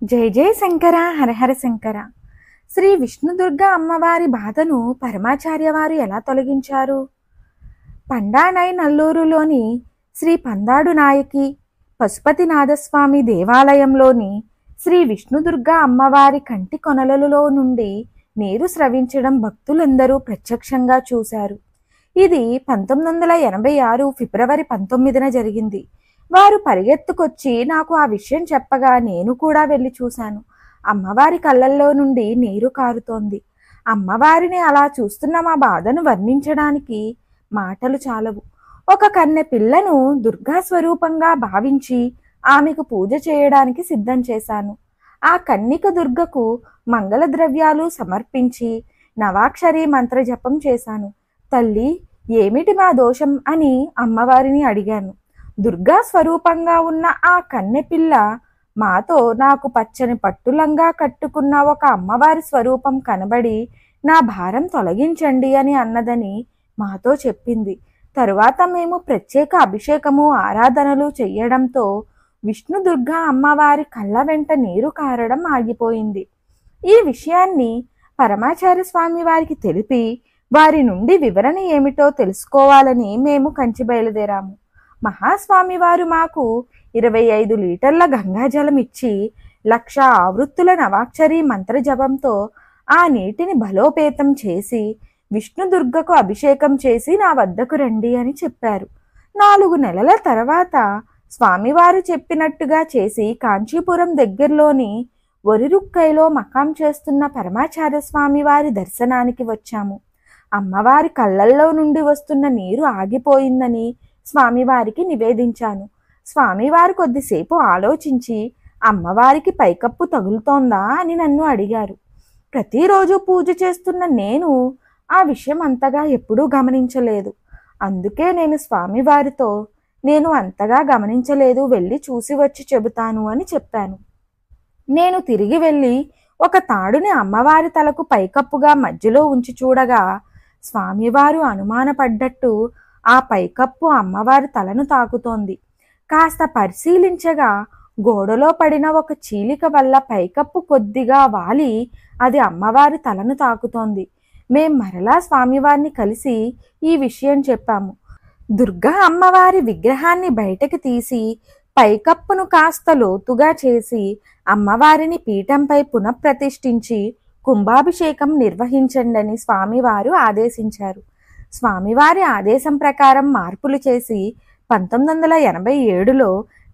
జై జై శంకర హరహర శంకర. శ్రీ విష్ణుదుర్గ అమ్మవారి బాధను పరమాచార్య వారు ఎలా తొలగించారు? పండానై నల్లూరులోని శ్రీ పందాడు నాయకి పశుపతినాథస్వామి దేవాలయంలోని శ్రీ విష్ణుదుర్గ అమ్మవారి కంటి కొనలలో నుండి నీరు స్రవించడం భక్తులందరూ ప్రత్యక్షంగా చూశారు. ఇది 1986 ఫిబ్రవరి 19న జరిగింది. వారు పరిగెత్తుకొచ్చి నాకు ఆ విషయం చెప్పగా నేను కూడా వెళ్ళి చూశాను. అమ్మవారి కళ్ళల్లో నుండి నీరు కారుతోంది. అమ్మవారిని అలా చూస్తున్న మా బాధను వర్ణించడానికి మాటలు చాలవు. ఒక కన్నె పిల్లను దుర్గా స్వరూపంగా భావించి ఆమెకు పూజ చేయడానికి సిద్ధం చేశాను. ఆ కన్నిక దుర్గకు మంగళ ద్రవ్యాలు సమర్పించి నవాక్షరి మంత్రజపం చేశాను. తల్లి, ఏమిటి మా దోషం అని అమ్మవారిని అడిగాను. దుర్గా స్వరూపంగా ఉన్న ఆ కన్నెపిల్ల మాతో నాకు పచ్చని పట్టులంగా కట్టుకున్న ఒక అమ్మవారి స్వరూపం కనబడి నా భారం తొలగించండి అని అన్నదని మాతో చెప్పింది. తరువాత మేము ప్రత్యేక అభిషేకము ఆరాధనలు చెయ్యడంతో విష్ణు దుర్గా అమ్మవారి కళ్ళ వెంట నీరు కారడం ఆగిపోయింది. ఈ విషయాన్ని పరమాచార్య స్వామి వారికి తెలిపి వారి నుండి వివరణ ఏమిటో తెలుసుకోవాలని మేము కంచి బయలుదేరాము. మహాస్వామి వారు మాకు 25 లీటర్ల గంగాజలం ఇచ్చి 1,00,000 ఆవృత్తుల నవాక్షరి మంత్రజపంతో ఆ నీటిని బలోపేతం చేసి విష్ణుదుర్గకు అభిషేకం చేసి నా వద్దకు రండి అని చెప్పారు. 4 నెలల తర్వాత స్వామివారు చెప్పినట్టుగా చేసి కాంచీపురం దగ్గరలోని ఒరిరుక్కైలో మకాం చేస్తున్న పరమాచార్య స్వామి వారి దర్శనానికి వచ్చాము. అమ్మవారి కళ్ళల్లో నుండి వస్తున్న నీరు ఆగిపోయిందని స్వామివారికి నివేదించాను. స్వామివారు కొద్దిసేపు ఆలోచించి అమ్మవారికి పైకప్పు తగులుతోందా అని నన్ను అడిగారు. ప్రతిరోజు పూజ చేస్తున్న నేను ఆ విషయం అంతగా ఎప్పుడూ గమనించలేదు. అందుకే నేను స్వామివారితో నేను అంతగా గమనించలేదు, వెళ్ళి చూసి వచ్చి చెబుతాను అని చెప్పాను. నేను తిరిగి వెళ్ళి ఒక తాడుని అమ్మవారి తలకు పైకప్పుగా మధ్యలో ఉంచి చూడగా స్వామివారు అనుమానపడ్డట్టు ఆ పైకప్పు అమ్మవారి తలను తాకుతోంది. కాస్త పరిశీలించగా గోడలో పడిన ఒక చీలిక వల్ల పైకప్పు కొద్దిగా వాలి అది అమ్మవారి తలను తాకుతోంది. మేం మరలా స్వామివారిని కలిసి ఈ విషయం చెప్పాము. దుర్గా అమ్మవారి విగ్రహాన్ని బయటకు తీసి పైకప్పును కాస్త లోతుగా చేసి అమ్మవారిని పీఠంపై పునఃప్రతిష్ఠించి కుంభాభిషేకం నిర్వహించండని స్వామివారు ఆదేశించారు. స్వామివారి ఆదేశం ప్రకారం మార్పులు చేసి 1987లో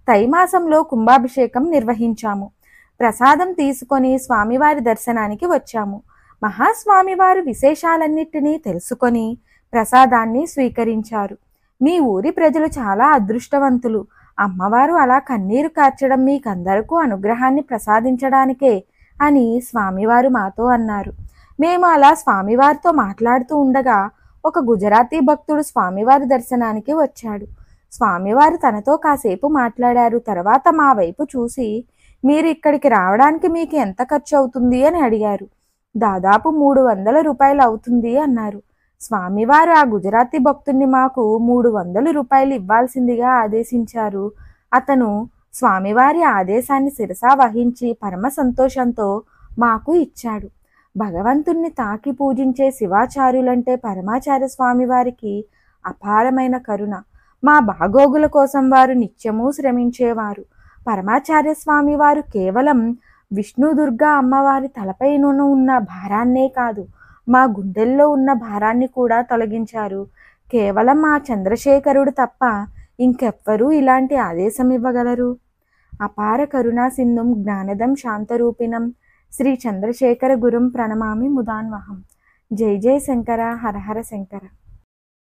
తైమాసంలో కుంభాభిషేకం నిర్వహించాము. ప్రసాదం తీసుకొని స్వామివారి దర్శనానికి వచ్చాము. మహాస్వామివారు విశేషాలన్నిటినీ తెలుసుకొని ప్రసాదాన్ని స్వీకరించారు. మీ ఊరి ప్రజలు చాలా అదృష్టవంతులు. అమ్మవారు అలా కన్నీరు కార్చడం మీకందరకు అనుగ్రహాన్ని ప్రసాదించడానికే అని స్వామివారు మాతో అన్నారు. మేము అలా స్వామివారితో మాట్లాడుతూ ఉండగా ఒక గుజరాతీ భక్తుడు స్వామివారి దర్శనానికి వచ్చాడు. స్వామివారు తనతో కాసేపు మాట్లాడారు. తర్వాత మా వైపు చూసి, మీరు ఇక్కడికి రావడానికి మీకు ఎంత ఖర్చు అవుతుంది అని అడిగారు. దాదాపు 300 రూపాయలు అవుతుంది అన్నారు. స్వామివారు ఆ గుజరాతీ భక్తుడిని మాకు 300 రూపాయలు ఇవ్వాల్సిందిగా ఆదేశించారు. అతను స్వామివారి ఆదేశాన్ని శిరసా వహించి పరమ సంతోషంతో మాకు ఇచ్చాడు. భగవంతుణ్ణి తాకి పూజించే శివాచార్యులంటే పరమాచార్య స్వామి వారికి అపారమైన కరుణ. మా బాగోగుల కోసం వారు నిత్యము శ్రమించేవారు. పరమాచార్య స్వామి వారు కేవలం విష్ణుదుర్గా అమ్మవారి తలపైన ఉన్న భారాన్నే కాదు, మా గుండెల్లో ఉన్న భారాన్ని కూడా తొలగించారు. కేవలం ఆ చంద్రశేఖరుడు తప్ప ఇంకెవ్వరూ ఇలాంటి ఆదేశం ఇవ్వగలరు? అపార కరుణా సింధుం జ్ఞానదం శాంతరూపిణం శ్రీ చంద్రశేఖర గురుం ప్రణమామి ముదాన్వహం. జై జై శంకర హరహర శంకర.